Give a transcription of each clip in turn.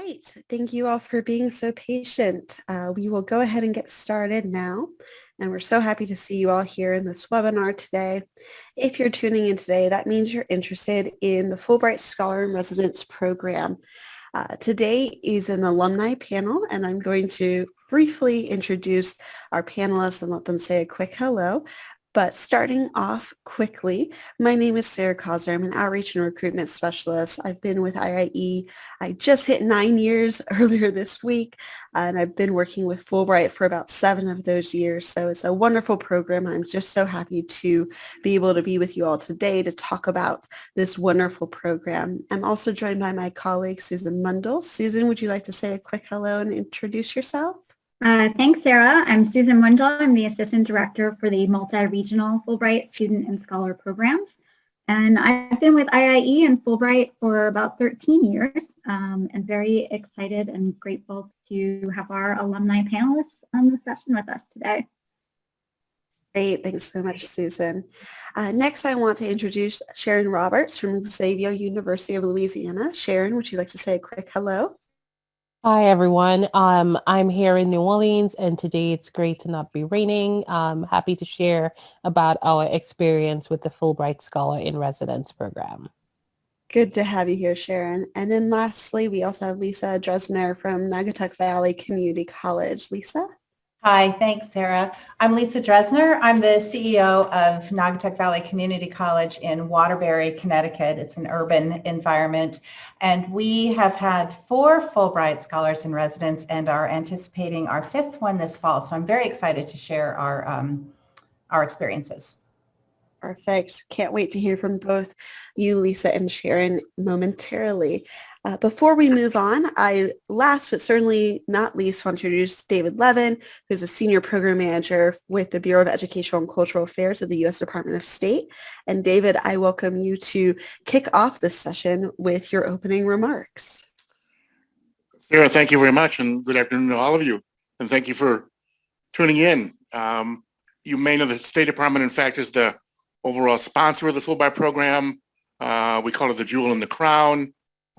right. Thank you all for being so patient. We will go ahead and get started now. And we're so happy to see you all here in this webinar today. If you're tuning in today, that means you're interested in the Fulbright Scholar in Residence program. Today is an alumni panel, and I'm going to briefly introduce our panelists and let them say a quick hello. But starting off quickly, my name is Sarah Causer. I'm an outreach and recruitment specialist. I've been with IIE. I just hit 9 years earlier this week, and I've been working with Fulbright for about 7 of those years. So it's a wonderful program. I'm just so happy to be able to be with you all today to talk about this wonderful program. I'm also joined by my colleague, Susan Mundell. Susan, would you like to say a quick hello and introduce yourself? Thanks, Sarah. I'm Susan Mundell. I'm the Assistant Director for the Multi-Regional Fulbright Student and Scholar Programs. And I've been with IIE and Fulbright for about 13 years and very excited and grateful to have our alumni panelists on the session with us today. Great. Thanks so much, Susan. Next, I want to introduce Sharon Roberts from Xavier University of Louisiana. Sharon, would you like to say a quick hello? Hi, everyone. I'm here in New Orleans, and today it's great to not be raining. I'm happy to share about our experience with the Fulbright Scholar in Residence program. Good to have you here, Sharon. And then lastly, we also have Lisa Dresner from Naugatuck Valley Community College. Lisa? Hi, thanks, Sarah. I'm Lisa Dresner. I'm the CEO of Naugatuck Valley Community College in Waterbury, Connecticut. It's an urban environment. And we have had 4 Fulbright Scholars in Residence and are anticipating our 5th one this fall. So I'm very excited to share our experiences. Perfect. Can't wait to hear from both you, Lisa, and Sharon momentarily. Before we move on, I last but certainly not least want to introduce David Levin, who's a Senior Program Manager with the Bureau of Educational and Cultural Affairs of the U.S. Department of State. And David, I welcome you to kick off this session with your opening remarks. Sarah, thank you very much, and good afternoon to all of you. And thank you for tuning in. You may know the State Department, in fact, is the overall sponsor of the Fulbright program. We call it the jewel in the crown.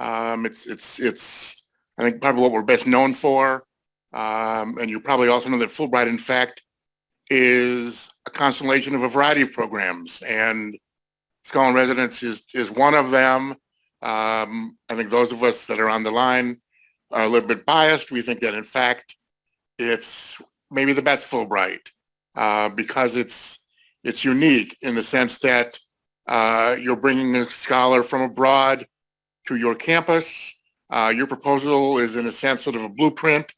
It's I think probably what we're best known for. And you probably also know that Fulbright, in fact, is a constellation of a variety of programs, and Scholar in Residence is one of them. I think those of us that are on the line are a little bit biased. We think that, in fact, it's maybe the best Fulbright because it's unique in the sense that you're bringing a scholar from abroad to your campus. Your proposal is, in a sense, sort of a blueprint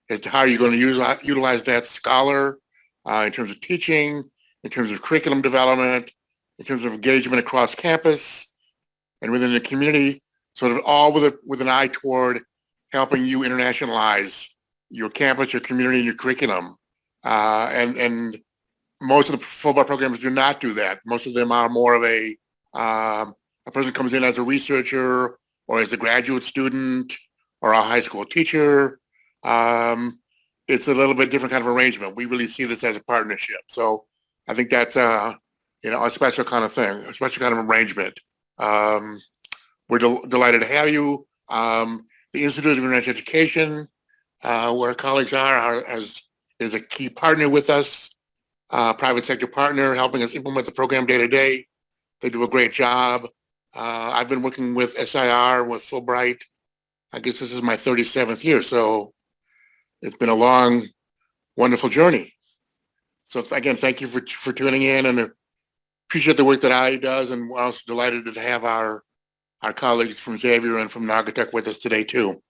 as to how you're going to utilize that scholar in terms of teaching, in terms of curriculum development, in terms of engagement across campus and within the community, sort of all with an eye toward helping you internationalize your campus, your community, and your curriculum. And most of the Fulbright programs do not do that. Most of them are more of a person comes in as a researcher or as a graduate student or a high school teacher. It's a little bit different kind of arrangement. We really see this as a partnership. So I think that's a special kind of thing, a special kind of arrangement. We're delighted to have you. The Institute of International Education, where our colleagues is a key partner with us. Private sector partner helping us implement the program day to day. They do a great job. I've been working with SIR, with Fulbright. I guess this is my 37th year, so it's been a long, wonderful journey. So again, thank you for tuning in, and appreciate the work that IE does, and we're also delighted to have our colleagues from Xavier and from Naugatuck with us today too.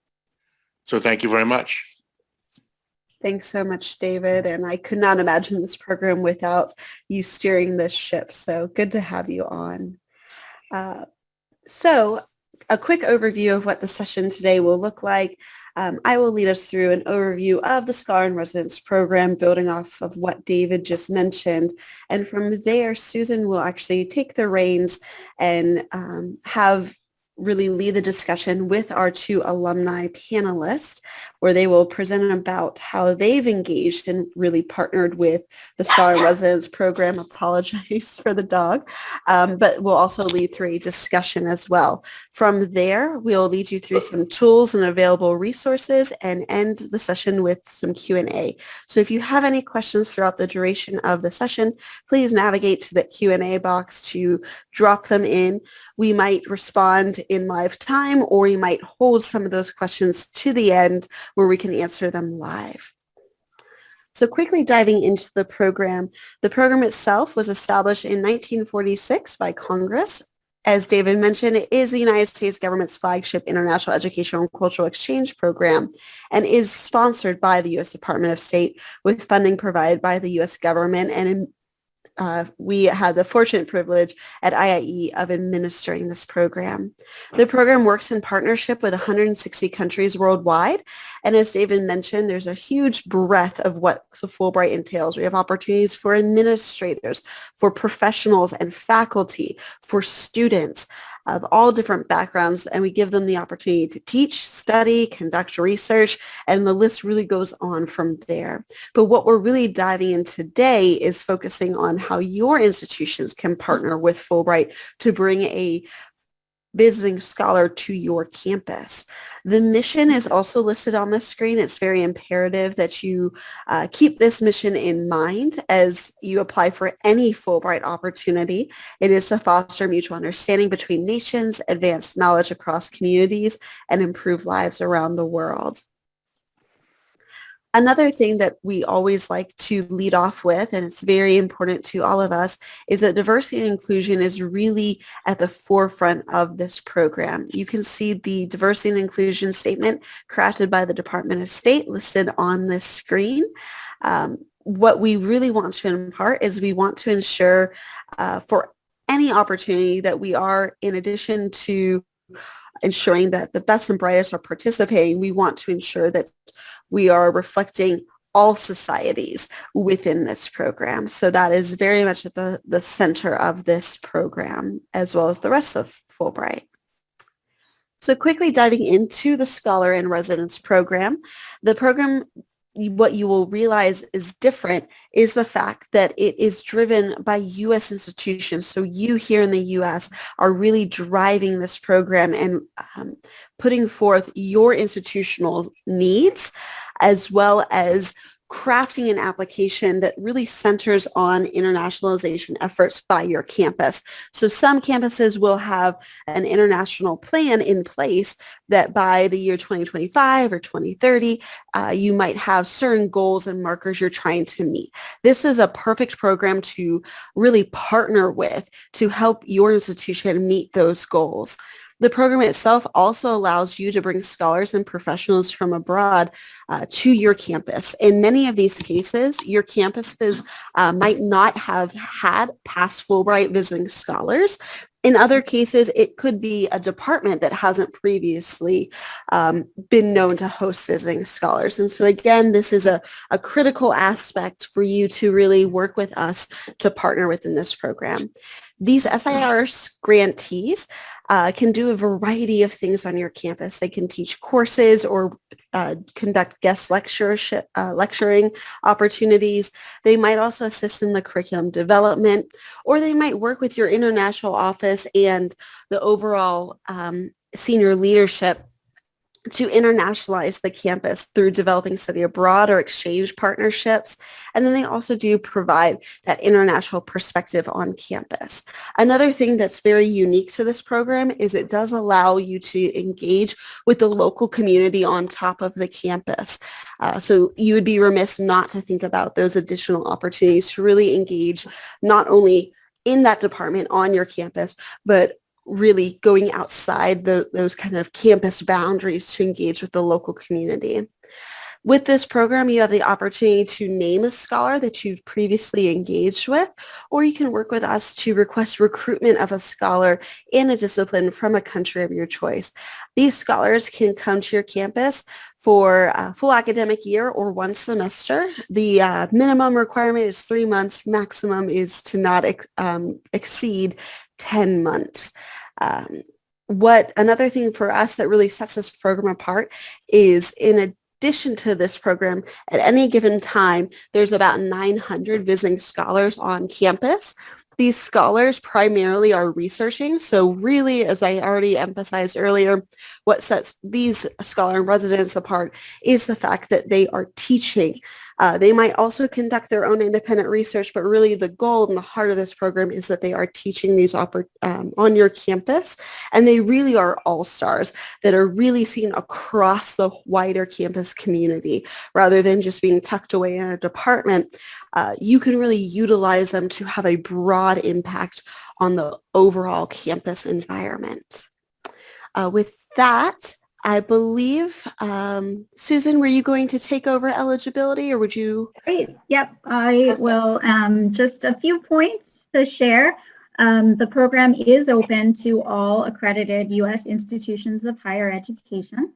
So thank you very much. Thanks so much, David. And I could not imagine this program without you steering this ship. So good to have you on. So a quick overview of what the session today will look like. I will lead us through an overview of the Scholar in Residence program, building off of what David just mentioned. And from there, Susan will actually take the reins and have really lead the discussion with our two alumni panelists, where they will present about how they've engaged and really partnered with the Scholar in Residence program. Apologize for the dog, but we'll also lead through a discussion as well. From there, we'll lead you through some tools and available resources and end the session with some Q&A. So if you have any questions throughout the duration of the session, please navigate to the Q&A box to drop them in. We might respond in live time, or we might hold some of those questions to the end where we can answer them live. So quickly diving into the program itself was established in 1946 by Congress. As David mentioned, it is the United States government's flagship international educational and cultural exchange program and is sponsored by the U.S. Department of State with funding provided by the U.S. government, and we had the fortunate privilege at IIE of administering this program. The program works in partnership with 160 countries worldwide. And as David mentioned, there's a huge breadth of what the Fulbright entails. We have opportunities for administrators, for professionals and faculty, for students of all different backgrounds, and we give them the opportunity to teach, study, conduct research, and the list really goes on from there. But what we're really diving in today is focusing on how your institutions can partner with Fulbright to bring a visiting scholar to your campus. The mission is also listed on the screen. It's very imperative that you keep this mission in mind as you apply for any Fulbright opportunity. It is to foster mutual understanding between nations, advance knowledge across communities, and improve lives around the world. Another thing that we always like to lead off with, and it's very important to all of us, is that diversity and inclusion is really at the forefront of this program. You can see the diversity and inclusion statement crafted by the Department of State listed on this screen. What we really want to impart is we want to ensure for any opportunity that we are, in addition to ensuring that the best and brightest are participating, we want to ensure that we are reflecting all societies within this program. So that is very much at the center of this program, as well as the rest of Fulbright. So quickly diving into the Scholar in Residence program, the program, what you will realize is different is the fact that it is driven by U.S. institutions. So you here in the U.S. are really driving this program and putting forth your institutional needs, as well as crafting an application that really centers on internationalization efforts by your campus. So some campuses will have an international plan in place that by the year 2025 or 2030, you might have certain goals and markers you're trying to meet. This is a perfect program to really partner with to help your institution meet those goals. The program itself also allows you to bring scholars and professionals from abroad to your campus. In many of these cases, your campuses might not have had past Fulbright visiting scholars. In other cases, it could be a department that hasn't previously been known to host visiting scholars. And so again, this is a critical aspect for you to really work with us to partner within this program. These SIR grantees can do a variety of things on your campus. They can teach courses or conduct guest lecturing opportunities. They might also assist in the curriculum development, or they might work with your international office and the overall senior leadership to internationalize the campus through developing study abroad or exchange partnerships. And then they also do provide that international perspective on campus. Another thing that's very unique to this program is it does allow you to engage with the local community on top of the campus. So you would be remiss not to think about those additional opportunities to really engage not only in that department on your campus, but really going outside those kind of campus boundaries to engage with the local community. With this program, you have the opportunity to name a scholar that you've previously engaged with, or you can work with us to request recruitment of a scholar in a discipline from a country of your choice. These scholars can come to your campus for a full academic year or one semester. The minimum requirement is 3 months. Maximum is to not exceed 10 months. Another thing for us that really sets this program apart is in addition to this program, at any given time, there's about 900 visiting scholars on campus. These scholars primarily are researching. So really, as I already emphasized earlier, what sets these scholar in residence apart is the fact that they are teaching. They might also conduct their own independent research, but really the goal and the heart of this program is that they are teaching these on your campus. And they really are all-stars that are really seen across the wider campus community rather than just being tucked away in a department. You can really utilize them to have a broad impact on the overall campus environment. With that, I believe, Susan, were you going to take over eligibility or would you? Great. Yep, I will. Just a few points to share. The program is open to all accredited U.S. institutions of higher education.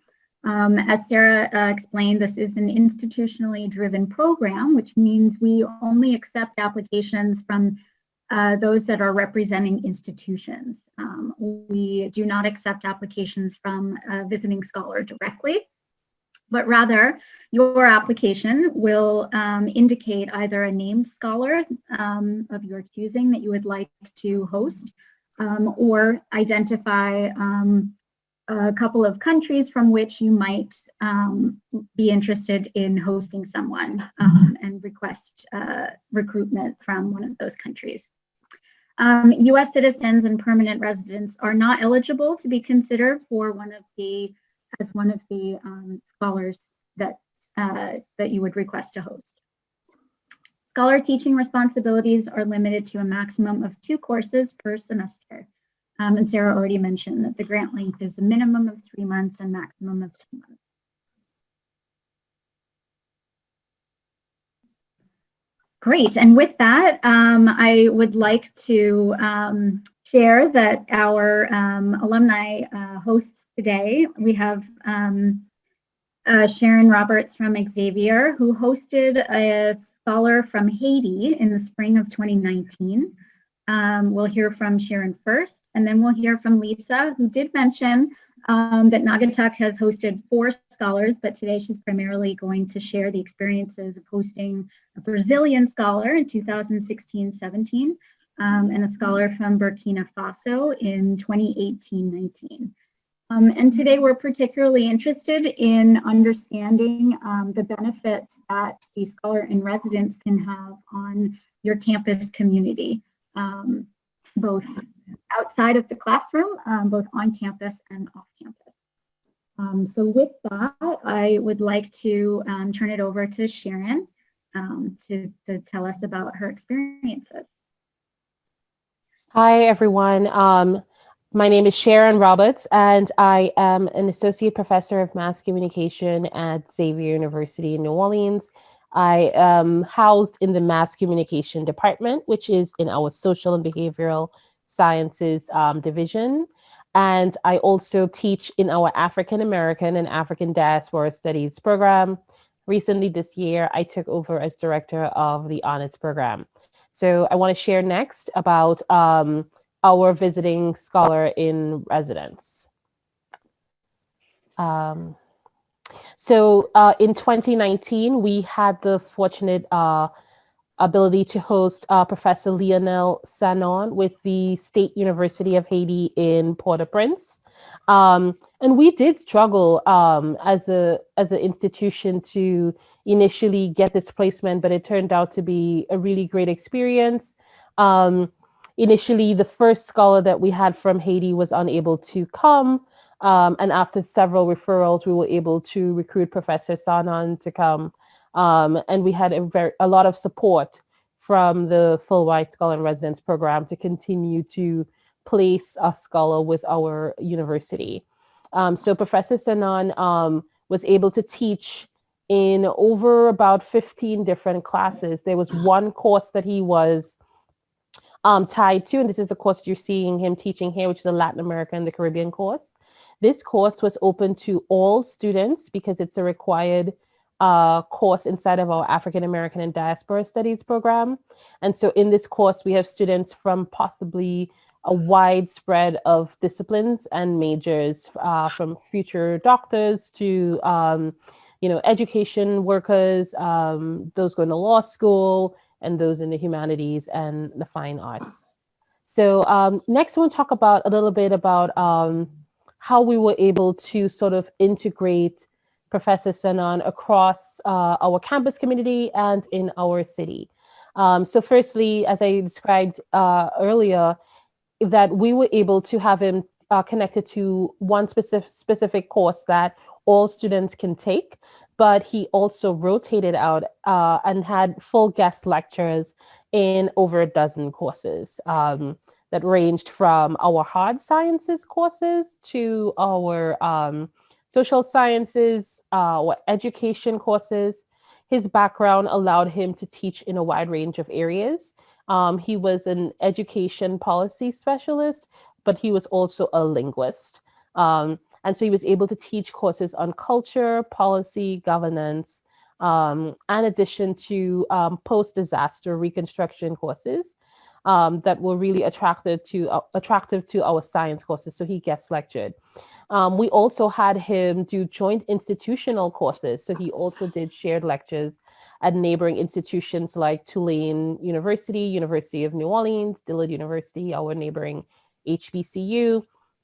As Sarah explained, this is an institutionally driven program, which means we only accept applications from those that are representing institutions. We do not accept applications from a visiting scholar directly, but rather your application will indicate either a named scholar of your choosing that you would like to host, or identify a couple of countries from which you might be interested in hosting someone and request recruitment from one of those countries. U.S. citizens and permanent residents are not eligible to be considered for one of the scholars that you would request to host. Scholar teaching responsibilities are limited to a maximum of 2 courses per semester. And Sarah already mentioned that the grant length is a minimum of 3 months and maximum of 2 months. Great, and with that, I would like to share that our alumni hosts today. We have Sharon Roberts from Xavier, who hosted a scholar from Haiti in the spring of 2019. We'll hear from Sharon first, and then we'll hear from Lisa, who did mention that Naugatuck has hosted 4 scholars, but today she's primarily going to share the experiences of hosting a Brazilian scholar in 2016-17 and a scholar from Burkina Faso in 2018-19. And today we're particularly interested in understanding the benefits that the scholar in residence can have on your campus community, both outside of the classroom, both on campus and off campus. So with that, I would like to turn it over to Sharon to tell us about her experiences. Hi, everyone. My name is Sharon Roberts, and I am an associate professor of mass communication at Xavier University in New Orleans. I am housed in the mass communication department, which is in our social and behavioral sciences division. And I also teach in our African American and African Diaspora Studies program. Recently this year, I took over as director of the honors program. So I want to share next about our visiting scholar in residence. So in 2019, we had the fortunate ability to host Professor Lionel Sanon with the State University of Haiti in Port-au-Prince. And we did struggle as an institution to initially get this placement, but it turned out to be a really great experience. Initially, the first scholar that we had from Haiti was unable to come. And after several referrals, we were able to recruit Professor Sanon to come. And we had a lot of support from the Fulbright Scholar in Residence program to continue to place a scholar with our university. So Professor Sanon was able to teach in over about 15 different classes. There was one course that he was tied to, and this is the course you're seeing him teaching here, which is a Latin America and the Caribbean course. This course was open to all students because it's a required course inside of our African American and Diaspora Studies program. And so in this course, we have students from possibly a wide spread of disciplines and majors, from future doctors to education workers, those going to law school, and those in the humanities and the fine arts. So next, we'll talk about a little bit about how we were able to sort of integrate Professor Sanan across our campus community and in our city. So firstly, as I described earlier, that we were able to have him connected to one specific course that all students can take, but he also rotated out and had full guest lectures in over a dozen courses that ranged from our hard sciences courses to our social sciences, our education courses. His background allowed him to teach in a wide range of areas. He was an education policy specialist, but he was also a linguist. And so he was able to teach courses on culture, policy, governance, in addition to post-disaster reconstruction courses that were really attractive to our science courses. So he guest lectured. We also had him do joint institutional courses. So he also did shared lectures at neighboring institutions like Tulane University, University of New Orleans, Dillard University, our neighboring HBCU,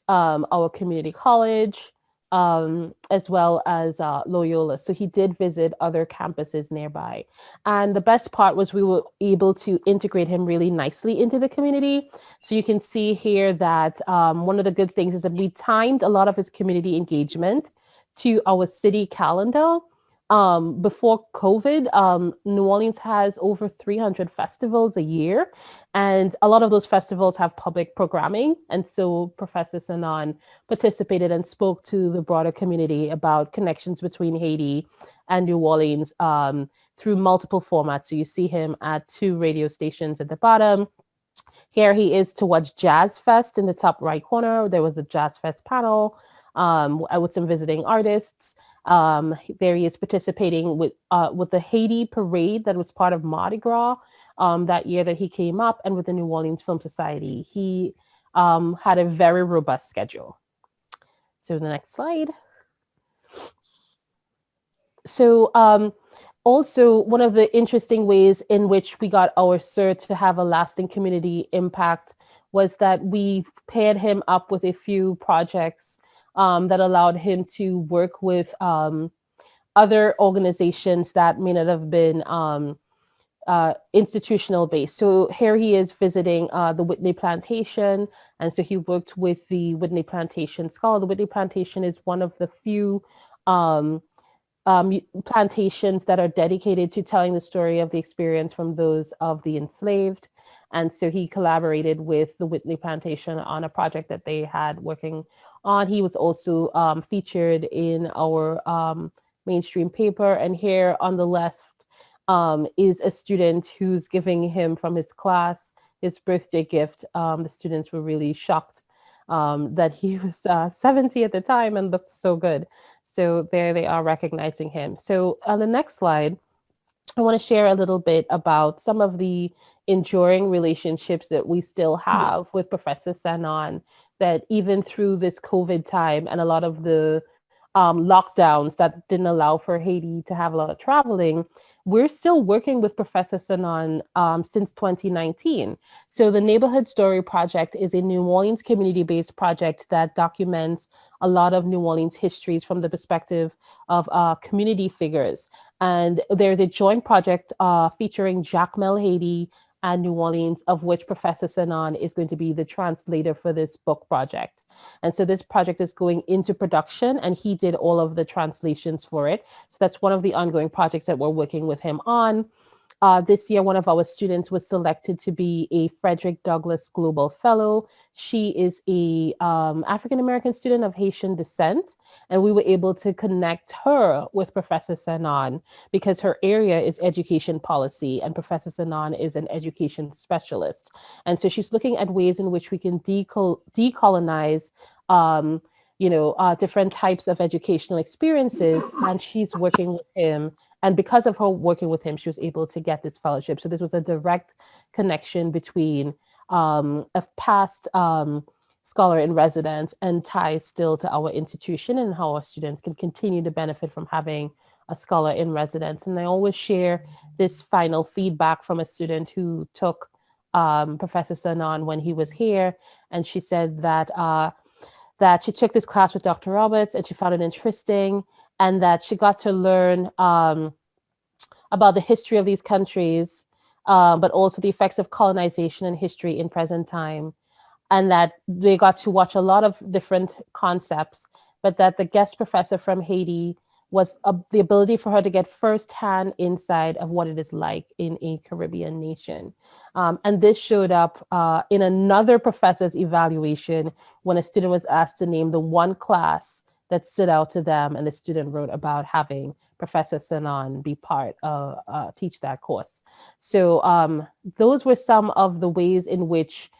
our community college, as well as Loyola. So he did visit other campuses nearby. And the best part was we were able to integrate him really nicely into the community. So you can see here that one of the good things is that we timed a lot of his community engagement to our city calendar. Before COVID, New Orleans has over 300 festivals a year, and a lot of those festivals have public programming. And so Professor Sanan participated and spoke to the broader community about connections between Haiti and New Orleans through multiple formats. So you see him at 2 radio stations at the bottom. Here he is towards Jazz Fest in the top right corner. There was a Jazz Fest panel with some visiting artists. There he is participating with the Haiti parade that was part of Mardi Gras that year that he came up, and with the New Orleans Film Society. He had a very robust schedule. So the next slide. So also, one of the interesting ways in which we got our sir to have a lasting community impact was that we paired him up with a few projects that allowed him to work with other organizations that may not have been institutional based. So here he is visiting the Whitney Plantation, and so he worked with the Whitney Plantation Scholar. The Whitney Plantation is one of the few plantations that are dedicated to telling the story of the experience from those of the enslaved. And so he collaborated with the Whitney Plantation on a project that they had working on. He was also featured in our mainstream paper. And here on the left is a student who's giving him from his class his birthday gift. The students were really shocked that he was 70 at the time and looked so good. So there they are recognizing him. So on the next slide, I want to share a little bit about some of the enduring relationships that we still have with Professor Sanan, that even through this COVID time and a lot of the lockdowns that didn't allow for Haiti to have a lot of traveling, we're still working with Professor Sanan since 2019. So the Neighborhood Story Project is a New Orleans community-based project that documents a lot of New Orleans histories from the perspective of community figures. And there's a joint project featuring Jacmel Haiti and New Orleans, of which Professor Sanan is going to be the translator for this book project. And so this project is going into production, and he did all of the translations for it. So that's one of the ongoing projects that we're working with him on. This year, one of our students was selected to be a Frederick Douglass Global Fellow. She is a African-American student of Haitian descent, and we were able to connect her with Professor Sanan because her area is education policy, and Professor Sanan is an education specialist. And so she's looking at ways in which we can decolonize different types of educational experiences, and she's working with him. And because of her working with him, she was able to get this fellowship. So this was a direct connection between a past scholar in residence and ties still to our institution and how our students can continue to benefit from having a scholar in residence. And I always share this final feedback from a student who took Professor Sanon when he was here, and she said that that she took this class with Dr. Roberts and she found it interesting, and that she got to learn about the history of these countries, but also the effects of colonization and history in present time, and that they got to watch a lot of different concepts, but that the guest professor from Haiti was the ability for her to get firsthand insight of what it is like in a Caribbean nation. And this showed up in another professor's evaluation when a student was asked to name the one class that stood out to them, and the student wrote about having Professor Sanon be teach that course. So those were some of the ways in which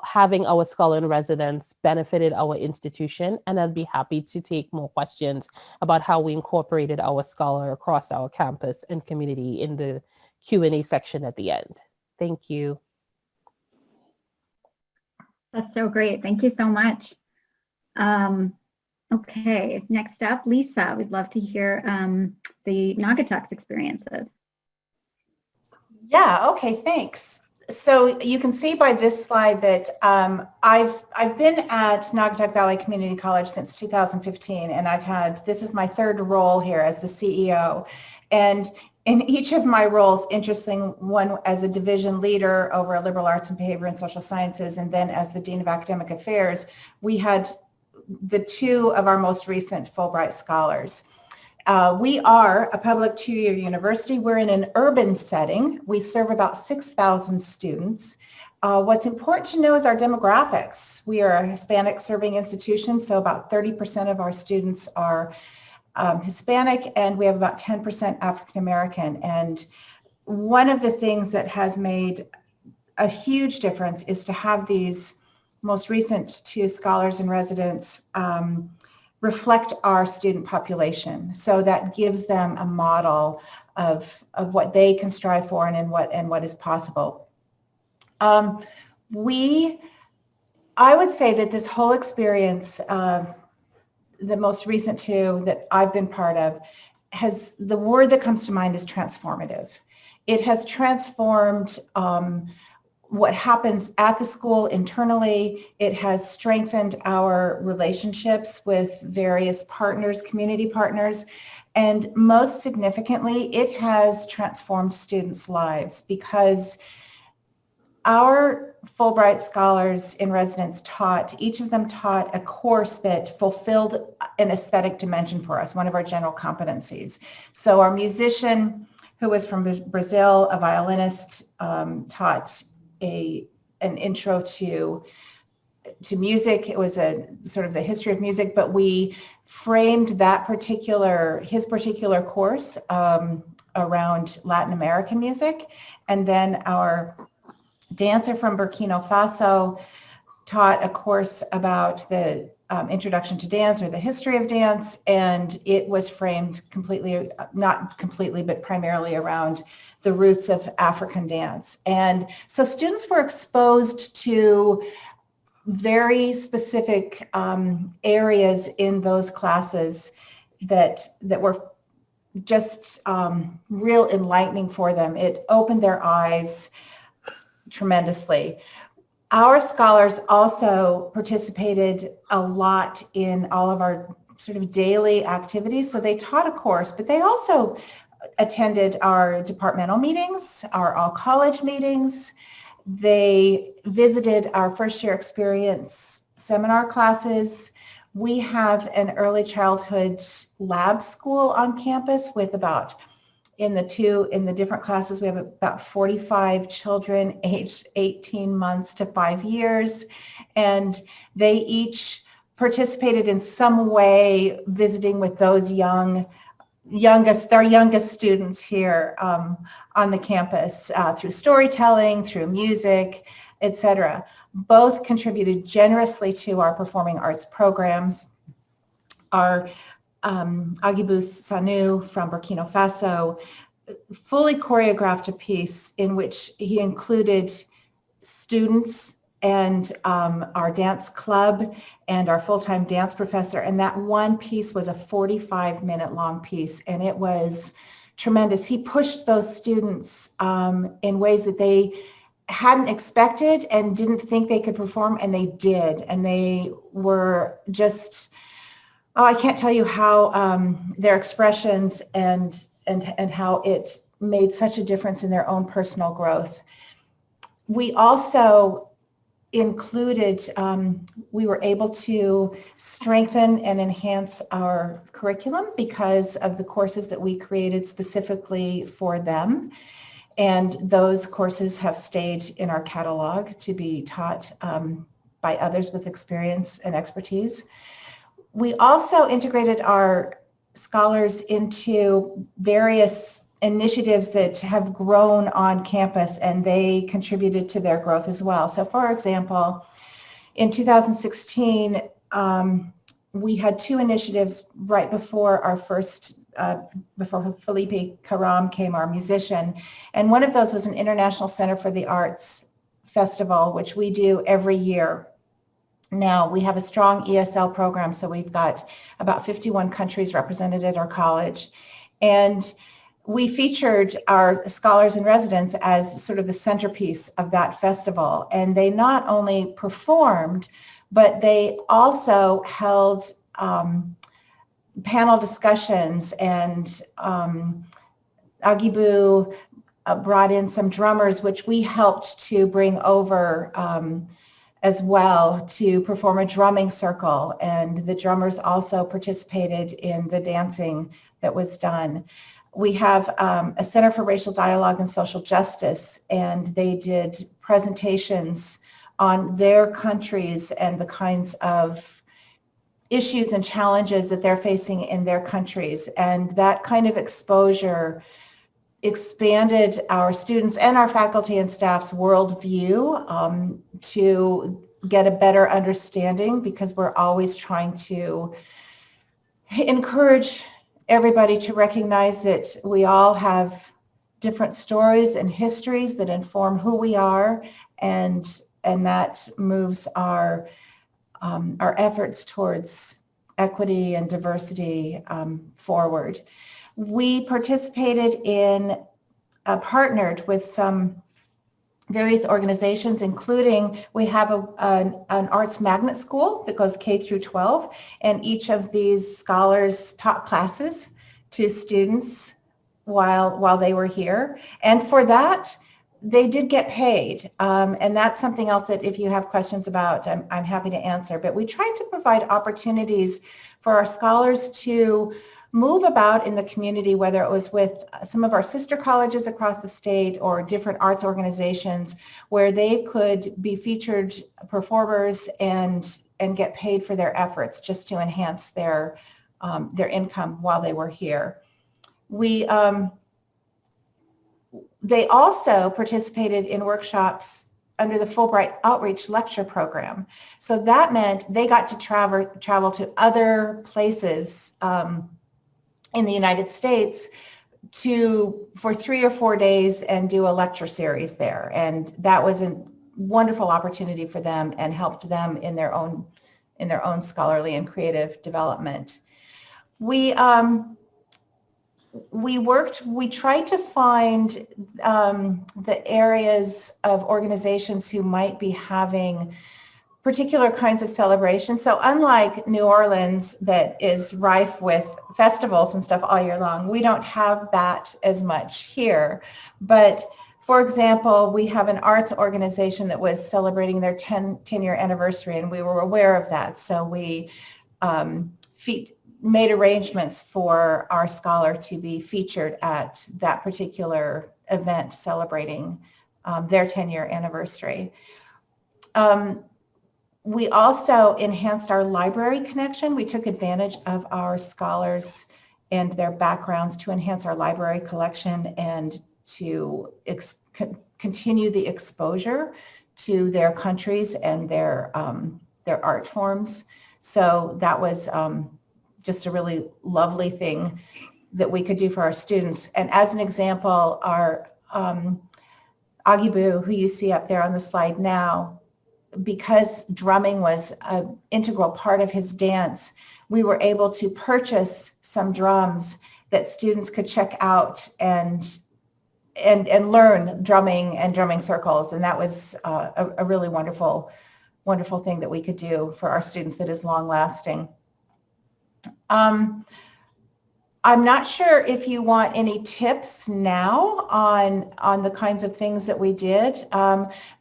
having our scholar in residence benefited our institution, and I'd be happy to take more questions about how we incorporated our scholar across our campus and community in the Q&A section at the end. Thank you. That's so great. Thank you so much. Okay, next up, Lisa, we'd love to hear the Naugatuck's experiences. Yeah, okay, thanks. So you can see by this slide that I've been at Naugatuck Valley Community College since 2015, and this is my third role here as the CEO. And in each of my roles, interesting, one as a division leader over liberal arts and behavior and social sciences, and then as the Dean of Academic Affairs, we had the two of our most recent Fulbright scholars. We are a public two-year university. We're in an urban setting. We serve about 6,000 students. What's important to know is our demographics. We are a Hispanic serving institution, so about 30% of our students are Hispanic, and we have about 10% African American. And one of the things that has made a huge difference is to have these most recent two scholars in residence reflect our student population. So that gives them a model of what they can strive for and what is possible. I would say that this whole experience, the most recent two that I've been part of, the word that comes to mind is transformative. It has transformed what happens at the school internally. It has strengthened our relationships with various partners, community partners, and most significantly, it has transformed students' lives, because our Fulbright scholars in residence each of them taught a course that fulfilled an aesthetic dimension for us, one of our general competencies. So our musician, who was from Brazil, a violinist, taught an intro to music. It was a sort of the history of music, but we framed his particular course around Latin American music. And then our dancer from Burkina Faso taught a course about the introduction to dance, or the history of dance, and it was framed completely, not completely, but primarily around the roots of African dance. And so students were exposed to very specific areas in those classes that were just real enlightening for them. It opened their eyes tremendously. Our scholars also participated a lot in all of our sort of daily activities. So they taught a course, but they also attended our departmental meetings, our all college meetings. They visited our first year experience seminar classes. We have an early childhood lab school on campus with in the different classes, we have about 45 children aged 18 months to 5 years, and they each participated in some way visiting with those our youngest students here on the campus through storytelling, through music, etc. Both contributed generously to our performing arts programs. Our Agibou Sanu from Burkina Faso fully choreographed a piece in which he included students and our dance club and our full-time dance professor. And that one piece was a 45-minute long piece, and it was tremendous. He pushed those students in ways that they hadn't expected and didn't think they could perform, and they did. And they were just, oh, I can't tell you how their expressions and how it made such a difference in their own personal growth. We also included, we were able to strengthen and enhance our curriculum because of the courses that we created specifically for them. And those courses have stayed in our catalog to be taught by others with experience and expertise. We also integrated our scholars into various initiatives that have grown on campus, and they contributed to their growth as well. So for example, in 2016, we had two initiatives right before our first, before Felipe Karam came, our musician. And one of those was an International Center for the Arts Festival, which we do every year. Now, we have a strong ESL program, so we've got about 51 countries represented at our college. And we featured our scholars in residence as sort of the centerpiece of that festival. And they not only performed, but they also held panel discussions, and Agibu brought in some drummers, which we helped to bring over as well to perform a drumming circle. And the drummers also participated in the dancing that was done. We have a Center for Racial Dialogue and Social Justice, and they did presentations on their countries and the kinds of issues and challenges that they're facing in their countries. And that kind of exposure expanded our students and our faculty and staff's worldview to get a better understanding, because we're always trying to encourage everybody to recognize that we all have different stories and histories that inform who we are, and that moves our efforts towards equity and diversity forward. We participated in, partnered with some various organizations, including we have an arts magnet school that goes K through 12, and each of these scholars taught classes to students while they were here. And for that, they did get paid. And that's something else that if you have questions about, I'm happy to answer. But we tried to provide opportunities for our scholars to move about in the community, whether it was with some of our sister colleges across the state or different arts organizations, where they could be featured performers and get paid for their efforts, just to enhance their income while they were here. They also participated in workshops under the Fulbright Outreach Lecture Program. So that meant they got to travel to other places in the United States for 3 or 4 days and do a lecture series there. And that was a wonderful opportunity for them and helped them in their own scholarly and creative development. We tried to find the areas of organizations who might be having particular kinds of celebrations. So unlike New Orleans, that is rife with festivals and stuff all year long, we don't have that as much here. But for example, we have an arts organization that was celebrating their 10-year anniversary, and we were aware of that. So we made arrangements for our scholar to be featured at that particular event celebrating their 10-year anniversary. We also enhanced our library connection. We took advantage of our scholars and their backgrounds to enhance our library collection and to continue the exposure to their countries and their art forms. So that was just a really lovely thing that we could do for our students. And as an example, our Agibu, who you see up there on the slide now, because drumming was an integral part of his dance, we were able to purchase some drums that students could check out and learn drumming and drumming circles. And that was a really wonderful thing that we could do for our students that is long lasting. I'm not sure if you want any tips now on the kinds of things that we did,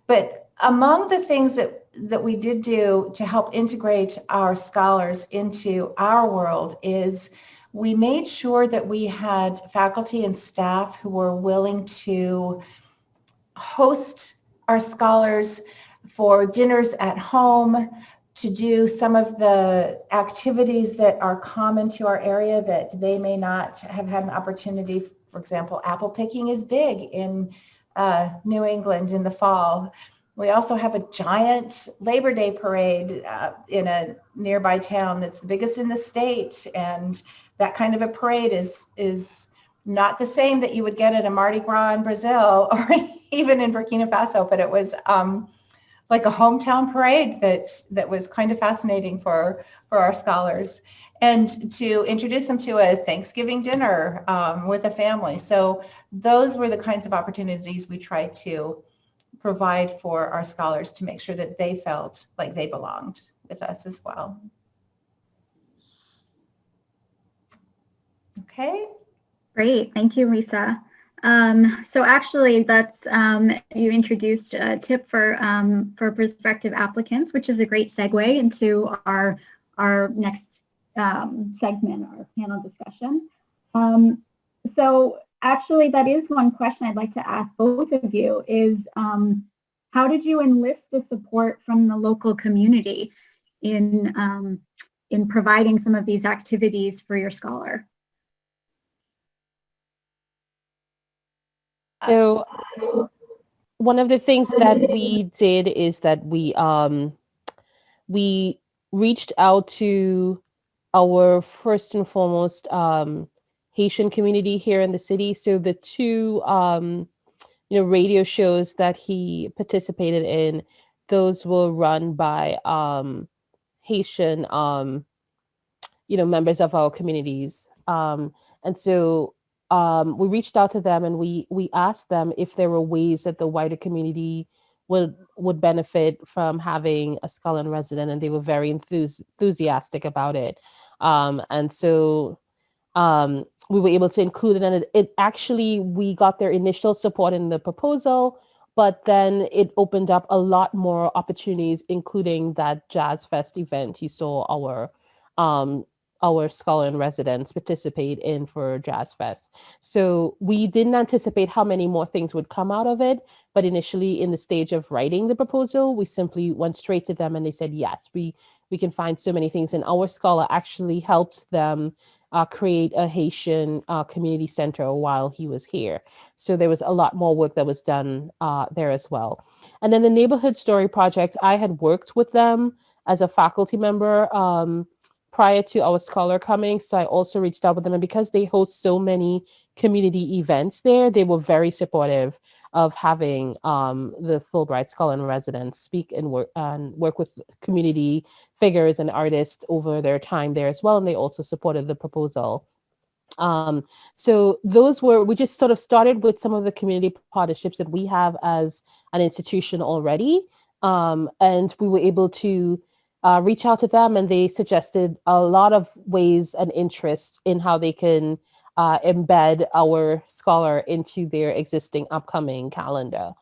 but among the things that we did do to help integrate our scholars into our world is we made sure that we had faculty and staff who were willing to host our scholars for dinners at home, to do some of the activities that are common to our area that they may not have had an opportunity. For example, apple picking is big in New England in the fall. We also have a giant Labor Day parade in a nearby town that's the biggest in the state, and that kind of a parade is not the same that you would get at a Mardi Gras in Brazil or even in Burkina Faso, but it was like a hometown parade that was kind of fascinating for our scholars, and to introduce them to a Thanksgiving dinner with a family. So those were the kinds of opportunities we tried to provide for our scholars to make sure that they felt like they belonged with us as well. Okay. Great, thank you, Lisa. So actually, that's you introduced a tip for prospective applicants, which is a great segue into our next segment, our panel discussion. So actually, that is one question I'd like to ask both of you is, how did you enlist the support from the local community in providing some of these activities for your scholar? So one of the things that we did is that we reached out to our first and foremost Haitian community here in the city. So the two radio shows that he participated in, those were run by Haitian members of our communities. And so we reached out to them and we asked them if there were ways that the wider community would benefit from having a scholar in resident, and they were very enthusiastic about it. And so we were able to include it, and it actually, we got their initial support in the proposal, but then it opened up a lot more opportunities, including that Jazz Fest event you saw our scholar in residence participate in for Jazz Fest. So we didn't anticipate how many more things would come out of it, but initially in the stage of writing the proposal, we simply went straight to them and they said, yes, we can find so many things. And our scholar actually helped them create a Haitian community center while he was here. So there was a lot more work that was done there as well. And then the Neighborhood Story Project, I had worked with them as a faculty member prior to our scholar coming. So I also reached out with them, and because they host so many community events there, they were very supportive of having the Fulbright Scholar in Residence speak and work with community figures and artists over their time there as well. And they also supported the proposal. So we just sort of started with some of the community partnerships that we have as an institution already. And we were able to reach out to them, and they suggested a lot of ways and interest in how they can embed our scholar into their existing upcoming calendar.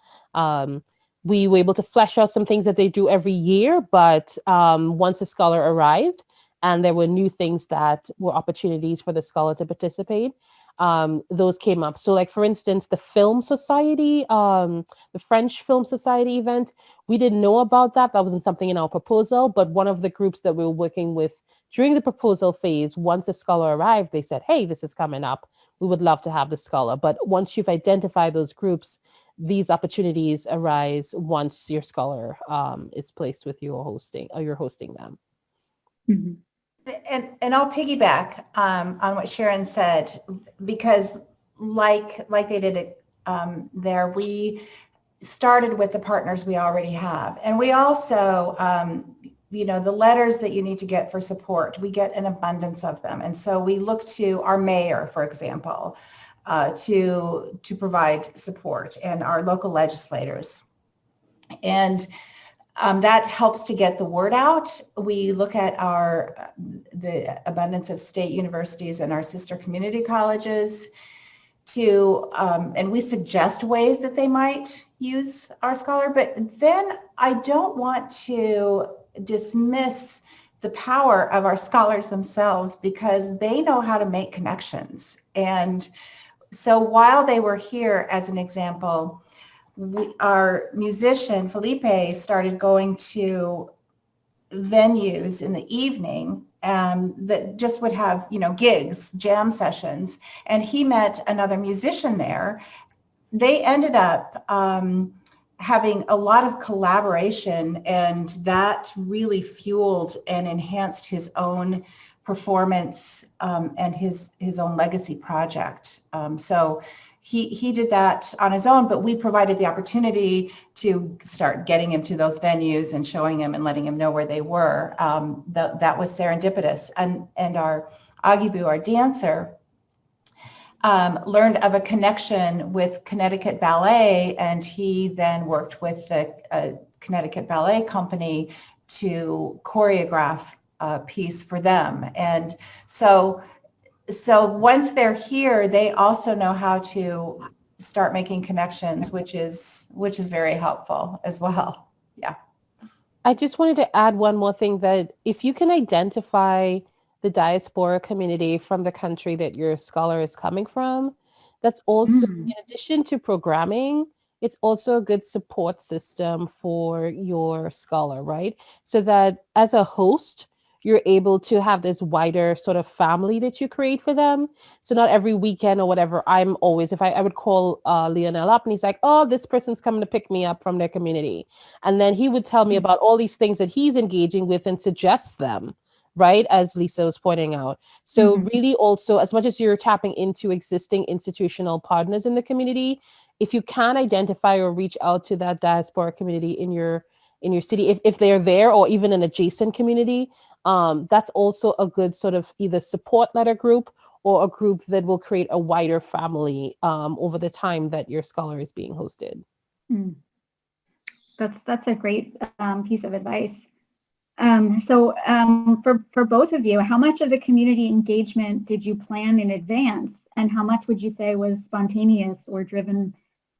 We were able to flesh out some things that they do every year, but once a scholar arrived and there were new things that were opportunities for the scholar to participate, those came up. So like, for instance, the Film Society, the French Film Society event, we didn't know about that. That wasn't something in our proposal, but one of the groups that we were working with during the proposal phase, once a scholar arrived, they said, hey, this is coming up. We would love to have the scholar. But once you've identified those groups, these opportunities arise once your scholar is placed with you or you're hosting them. Mm-hmm. And I'll piggyback on what Sharon said, because like they did it there, we started with the partners we already have. And we also, the letters that you need to get for support, we get an abundance of them. And so we look to our mayor, for example, to provide support, and our local legislators. And that helps to get the word out. We look at the abundance of state universities and our sister community colleges and we suggest ways that they might use our scholar. But then I don't want to dismiss the power of our scholars themselves, because they know how to make connections. And so while they were here, as an example, our musician Felipe started going to venues in the evening that just would have, gigs, jam sessions, and he met another musician there. They ended up having a lot of collaboration, and that really fueled and enhanced his own performance and his own legacy project. So he did that on his own, but we provided the opportunity to start getting him to those venues and showing him and letting him know where they were. That was serendipitous. And our Agibu, our dancer, learned of a connection with Connecticut Ballet, and he then worked with the Connecticut Ballet Company to choreograph a piece for them. And so once they're here, they also know how to start making connections, which is very helpful as well. Yeah. I just wanted to add one more thing, that if you can identify the diaspora community from the country that your scholar is coming from, that's also, in addition to programming, it's also a good support system for your scholar, right? So that as a host, you're able to have this wider sort of family that you create for them. So not every weekend or whatever, I'm always, if I would call Lionel up and he's like, oh, this person's coming to pick me up from their community. And then he would tell me about all these things that he's engaging with and suggest them, right? As Lisa was pointing out. So really also, as much as you're tapping into existing institutional partners in the community, if you can identify or reach out to that diaspora community in your city, if they're there, or even an adjacent community, that's also a good sort of either support letter group or a group that will create a wider family over the time that your scholar is being hosted. That's a great piece of advice. So for both of you, how much of the community engagement did you plan in advance, and how much would you say was spontaneous or driven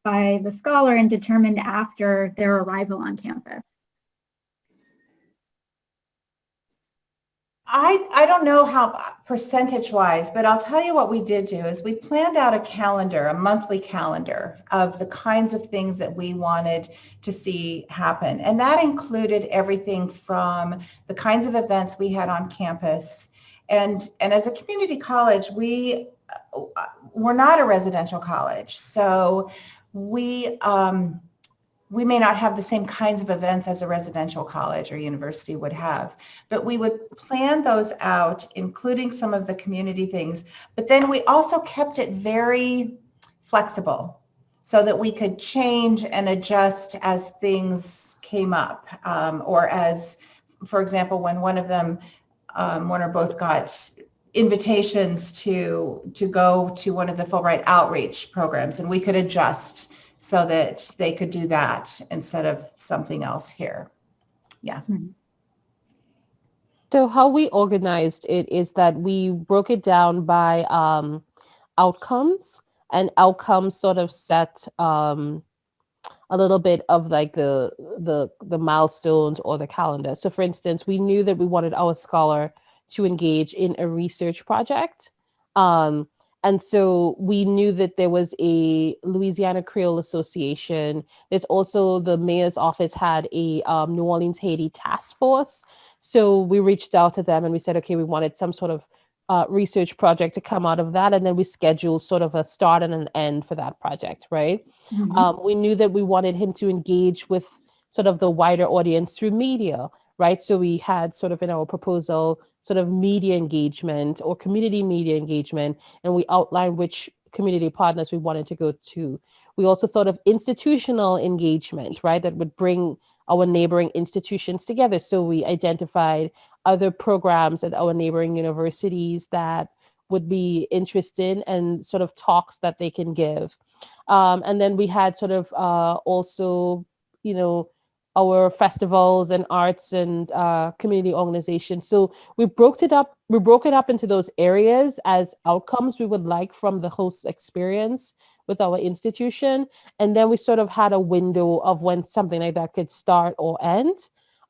by the scholar and determined after their arrival on campus? I don't know how percentage-wise, but I'll tell you what we did do is we planned out a calendar, a monthly calendar of the kinds of things that we wanted to see happen. And that included everything from the kinds of events we had on campus. And as a community college, we're not a residential college. So we may not have the same kinds of events as a residential college or university would have, but we would plan those out, including some of the community things. But then we also kept it very flexible so that we could change and adjust as things came up, or as, for example, when one of them, one or both got invitations to go to one of the Fulbright outreach programs, and we could adjust so that they could do that instead of something else here. Yeah. So how we organized it is that we broke it down by outcomes, and outcomes sort of set a little bit of like the milestones or the calendar. So for instance, we knew that we wanted our scholar to engage in a research project. And so we knew that there was a Louisiana Creole Association. There's also the mayor's office had a New Orleans Haiti task force. So we reached out to them and we said, okay, we wanted some sort of research project to come out of that. And then we scheduled sort of a start and an end for that project, right? We knew that we wanted him to engage with sort of the wider audience through media, right? So we had sort of in our proposal sort of media engagement or community media engagement, and we outlined which community partners we wanted to go to. We also thought of institutional engagement, right, that would bring our neighboring institutions together. So we identified other programs at our neighboring universities that would be interested and sort of talks that they can give. And then we had sort of also, you know, our festivals and arts and community organizations. So we broke it up. We broke it up into those areas as outcomes we would like from the host experience with our institution. And then we sort of had a window of when something like that could start or end.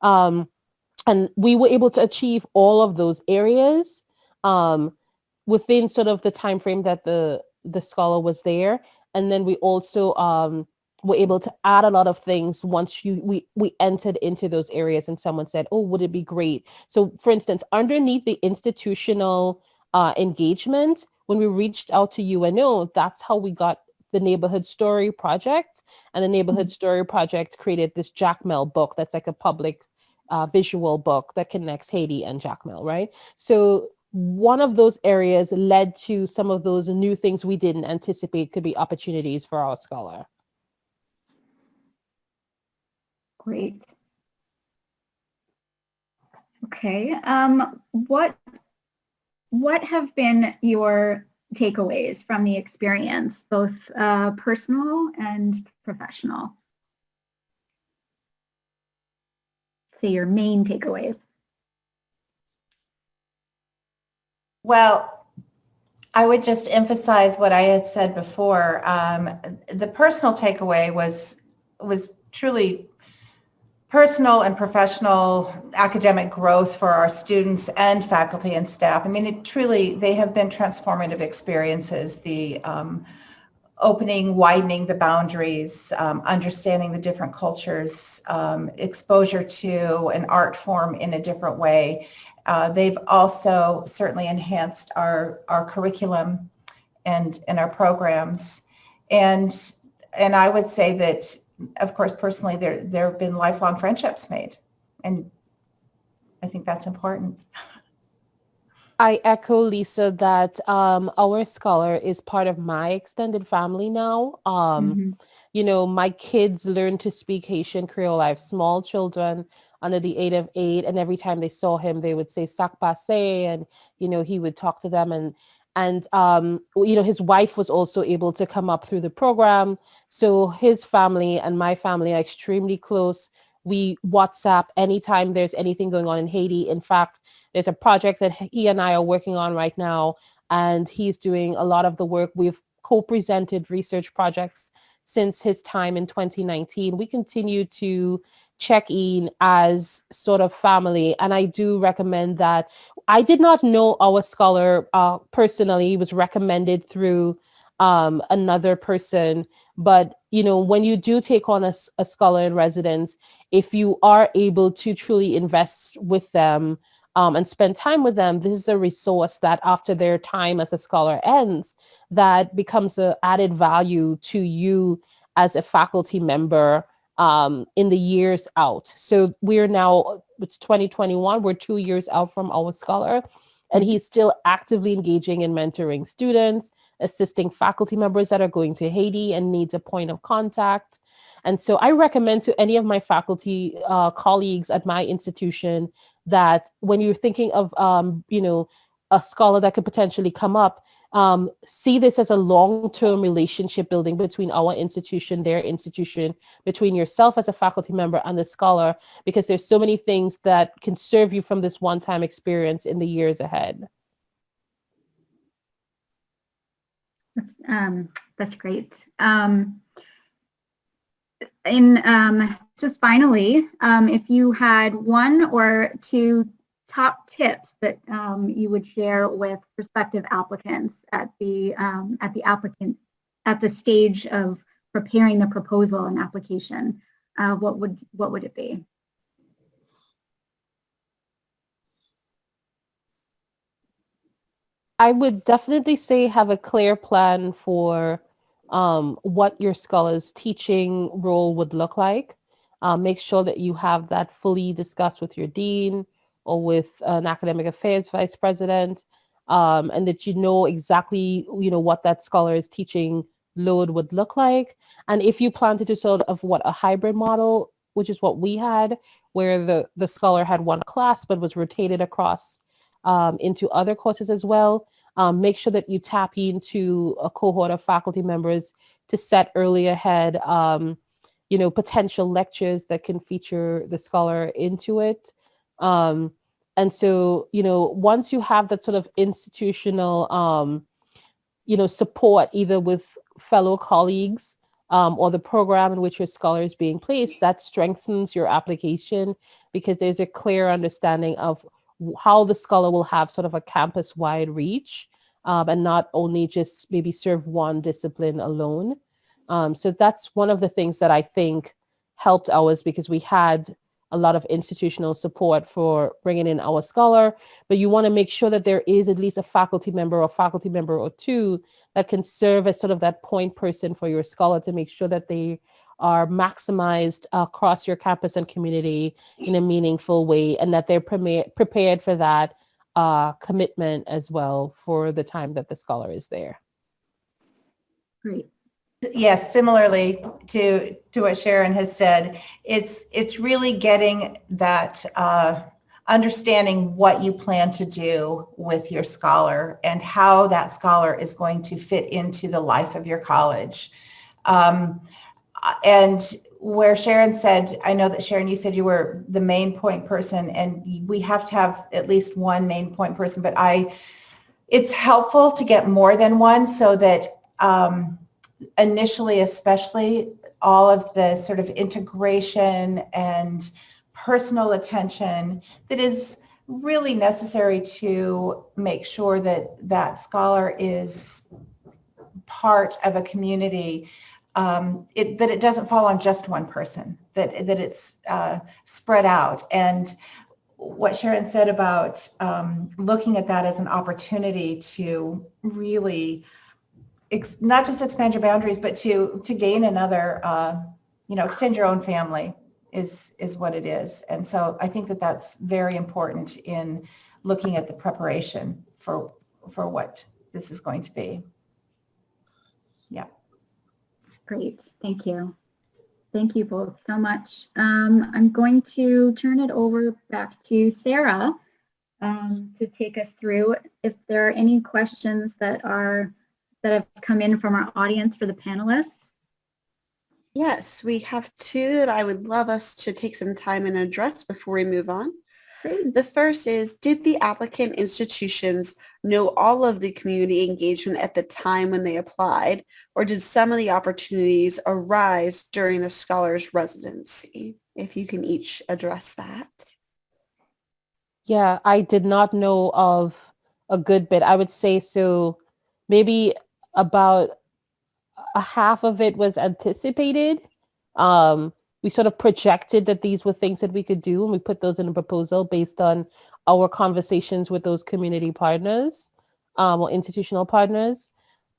And we were able to achieve all of those areas within sort of the time frame that the scholar was there. And then we also were able to add a lot of things once we entered into those areas and someone said, oh, would it be great? So for instance, underneath the institutional engagement, when we reached out to UNO, that's how we got the Neighborhood Story Project. And the Neighborhood Story Project created this Jacmel book that's like a public visual book that connects Haiti and Jacmel, right? So one of those areas led to some of those new things we didn't anticipate could be opportunities for our scholar. Great. Okay. What have been your takeaways from the experience, both personal and professional? Say your main takeaways. Well, I would just emphasize what I had said before. The personal takeaway was truly personal and professional academic growth for our students and faculty and staff. I mean, they have been transformative experiences. The widening the boundaries, understanding the different cultures, exposure to an art form in a different way. They've also certainly enhanced our curriculum and our programs. And I would say that, of course, personally, there have been lifelong friendships made. And I think that's important. I echo, Lisa, that our scholar is part of my extended family now. You know, my kids learned to speak Haitian Creole. I have small children under the age of 8, and every time they saw him, they would say "sac passe," and you know, he would talk to them. And you know, his wife was also able to come up through the program. So his family and my family are extremely close. We WhatsApp anytime there's anything going on in Haiti. In fact, there's a project that he and I are working on right now, and he's doing a lot of the work. We've co-presented research projects since his time in 2019. We continue to check in as sort of family, and I do recommend that. I did not know our scholar personally. He was recommended through another person, but you know, when you do take on a scholar in residence, if you are able to truly invest with them and spend time with them, this is a resource that after their time as a scholar ends, that becomes an added value to you as a faculty member in the years out. So we're now, it's 2021, we're 2 years out from our scholar, and he's still actively engaging in mentoring students, assisting faculty members that are going to Haiti and needs a point of contact. And so I recommend to any of my faculty colleagues at my institution that when you're thinking of, you know, a scholar that could potentially come up, see this as a long-term relationship building between our institution, their institution, between yourself as a faculty member and the scholar, because there's so many things that can serve you from this one-time experience in the years ahead. That's great. Just finally, if you had one or two top tips that you would share with prospective applicants at the stage of preparing the proposal and application, what would it be? I would definitely say have a clear plan for what your scholar's teaching role would look like. Make sure that you have that fully discussed with your dean or with an academic affairs vice president. and that you know exactly, what that scholar's teaching load would look like. And if you plan to do sort of what a hybrid model, which is what we had, where the scholar had one class but was rotated across into other courses as well, make sure that you tap into a cohort of faculty members to set early ahead, potential lectures that can feature the scholar into it. And so, once you have that sort of institutional, support either with fellow colleagues or the program in which your scholar is being placed, that strengthens your application because there's a clear understanding of how the scholar will have sort of a campus-wide reach and not only just maybe serve one discipline alone. So that's one of the things that I think helped ours because we had a lot of institutional support for bringing in our scholar, but you want to make sure that there is at least a faculty member or two that can serve as sort of that point person for your scholar to make sure that they are maximized across your campus and community in a meaningful way, and that they're prepared for that commitment as well for the time that the scholar is there. Great. Yes, similarly to what Sharon has said, it's really getting that understanding what you plan to do with your scholar and how that scholar is going to fit into the life of your college. And where Sharon said, I know that Sharon, you said you were the main point person, and we have to have at least one main point person, but it's helpful to get more than one so that initially, especially, all of the sort of integration and personal attention that is really necessary to make sure that that scholar is part of a community, that it doesn't fall on just one person, that it's spread out. And what Sharon said about looking at that as an opportunity to really not just expand your boundaries, but to gain another, extend your own family is what it is. And so I think that that's very important in looking at the preparation for what this is going to be. Yeah. Great. Thank you. Thank you both so much. I'm going to turn it over back to Sarah to take us through if there are any questions that have come in from our audience for the panelists. Yes, we have two that I would love us to take some time and address before we move on. Great. The first is, did the applicant institutions know all of the community engagement at the time when they applied, or did some of the opportunities arise during the scholar's residency? If you can each address that. Yeah, I did not know of a good bit. I would say so maybe about a half of it was anticipated. We sort of projected that these were things that we could do, and we put those in a proposal based on our conversations with those community partners or institutional partners.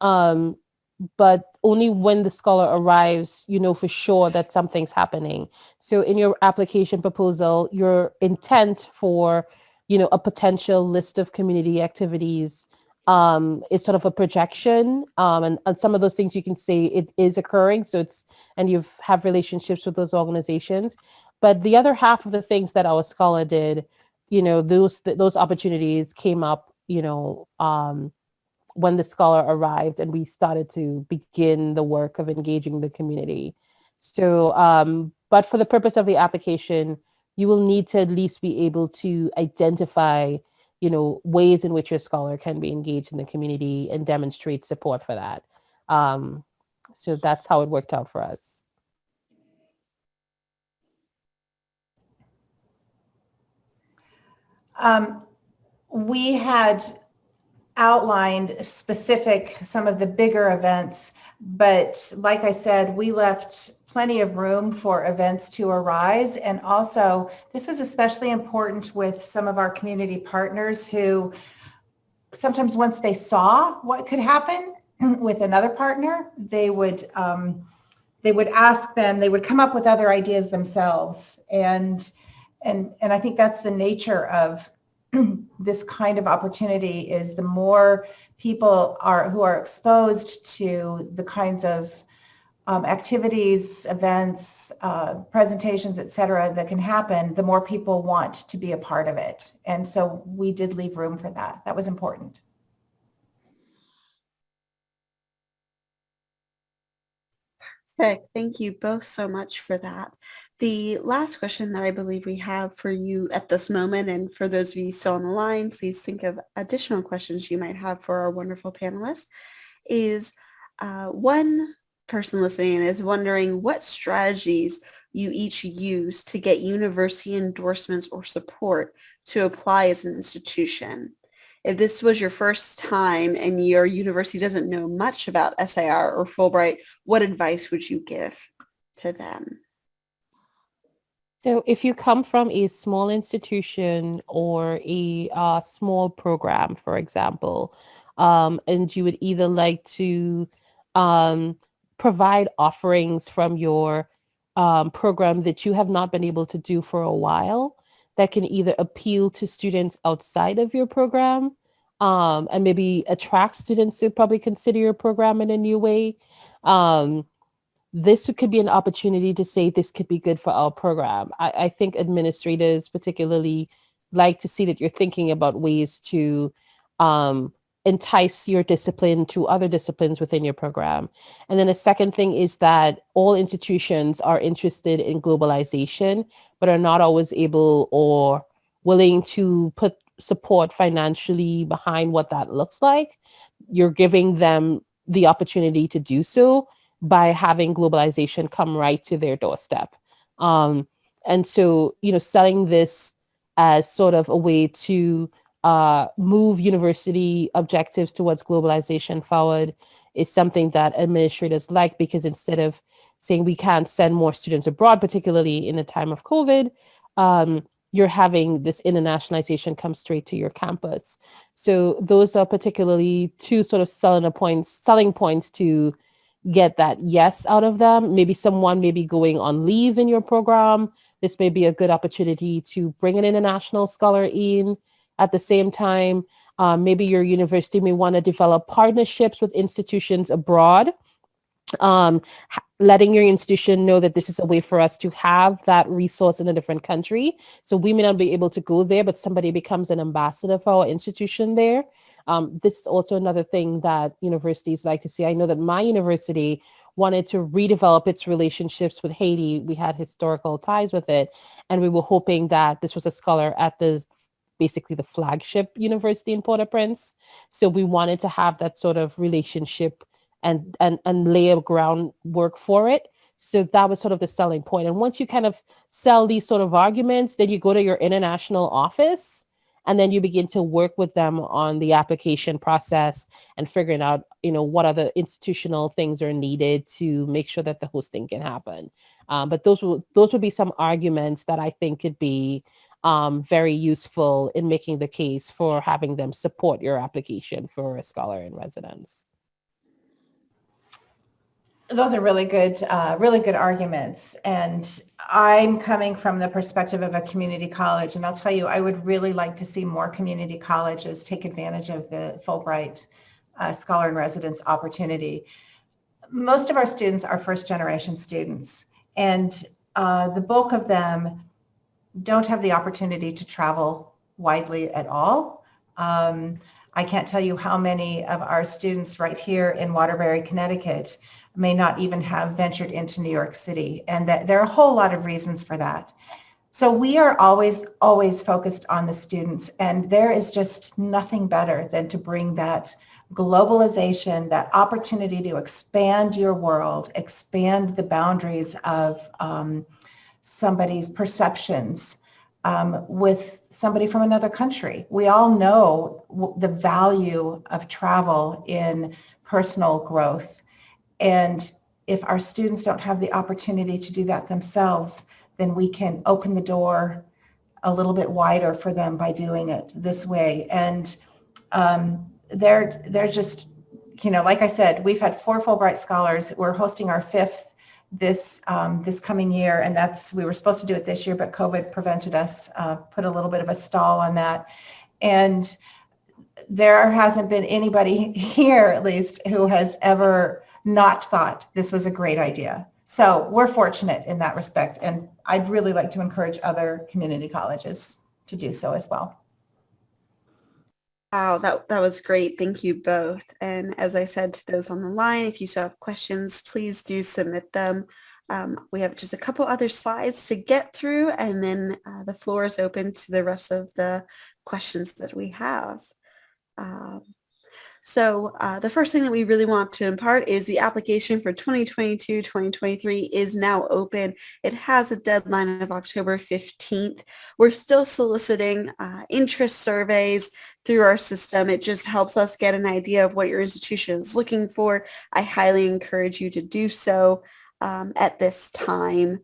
But only when the scholar arrives, you know for sure that something's happening. So in your application proposal, your intent for, a potential list of community activities is sort of a projection, and some of those things you can say it is occurring. So and you have relationships with those organizations. But the other half of the things that our scholar did, those opportunities came up, when the scholar arrived and we started to begin the work of engaging the community. So, but for the purpose of the application, you will need to at least be able to identify, ways in which your scholar can be engaged in the community and demonstrate support for that. So that's how it worked out for us. We had outlined some of the bigger events, but like I said, we left plenty of room for events to arise. And also, this was especially important with some of our community partners who sometimes once they saw what could happen with another partner, they would ask them, they would come up with other ideas themselves. And I think that's the nature of this kind of opportunity is the more people who are exposed to the kinds of activities, events, presentations, et cetera, that can happen, the more people want to be a part of it. And so we did leave room for that. That was important. Perfect. Thank you both so much for that. The last question that I believe we have for you at this moment, and for those of you still on the line, please think of additional questions you might have for our wonderful panelists, is one person listening is wondering what strategies you each use to get university endorsements or support to apply as an institution. If this was your first time and your university doesn't know much about SIR or Fulbright, what advice would you give to them? So if you come from a small institution or a small program, for example, and you would either like to provide offerings from your program that you have not been able to do for a while, that can either appeal to students outside of your program and maybe attract students to probably consider your program in a new way. This could be an opportunity to say this could be good for our program. I think administrators particularly like to see that you're thinking about ways to entice your discipline to other disciplines within your program. And then the second thing is that all institutions are interested in globalization, but are not always able or willing to put support financially behind what that looks like. You're giving them the opportunity to do so by having globalization come right to their doorstep. And so, selling this as sort of a way to move university objectives towards globalization forward is something that administrators like, because instead of saying we can't send more students abroad, particularly in the time of COVID, you're having this internationalization come straight to your campus. So those are particularly two sort of selling points to get that yes out of them. Maybe someone may be going on leave in your program. This may be a good opportunity to bring an international scholar in at the same time. Maybe your university may want to develop partnerships with institutions abroad, letting your institution know that this is a way for us to have that resource in a different country. So we may not be able to go there, but somebody becomes an ambassador for our institution there. This is also another thing that universities like to see. I know that my university wanted to redevelop its relationships with Haiti. We had historical ties with it, and we were hoping that this was a scholar at basically the flagship university in Port-au-Prince. So we wanted to have that sort of relationship and lay a groundwork for it. So that was sort of the selling point. And once you kind of sell these sort of arguments, then you go to your international office, and then you begin to work with them on the application process and figuring out, what other institutional things are needed to make sure that the hosting can happen. But those would be some arguments that I think could be very useful in making the case for having them support your application for a scholar in residence. Those are really good arguments. And I'm coming from the perspective of a community college, and I'll tell you, I would really like to see more community colleges take advantage of the Fulbright Scholar in Residence opportunity. Most of our students are first generation students, and the bulk of them don't have the opportunity to travel widely at all. I can't tell you how many of our students right here in Waterbury, Connecticut may not even have ventured into New York City, and that there are a whole lot of reasons for that. So we are always focused on the students, and there is just nothing better than to bring that globalization, that opportunity to expand your world, expand the boundaries of somebody's perceptions with somebody from another country. We all know the value of travel in personal growth. And if our students don't have the opportunity to do that themselves, then we can open the door a little bit wider for them by doing it this way. And they're just, like I said, we've had 4 Fulbright scholars. We're hosting our 5th this coming year, and we were supposed to do it this year, but COVID prevented us, put a little bit of a stall on that. And there hasn't been anybody here, at least, who has ever not thought this was a great idea. So we're fortunate in that respect, and I'd really like to encourage other community colleges to do so as well. Wow, that was great. Thank you both. And as I said to those on the line, if you still have questions, please do submit them. We have just a couple other slides to get through, and then the floor is open to the rest of the questions that we have. So the first thing that we really want to impart is the application for 2022-2023 is now open. It has a deadline of October 15th. We're still soliciting interest surveys through our system. It just helps us get an idea of what your institution is looking for. I highly encourage you to do so at this time.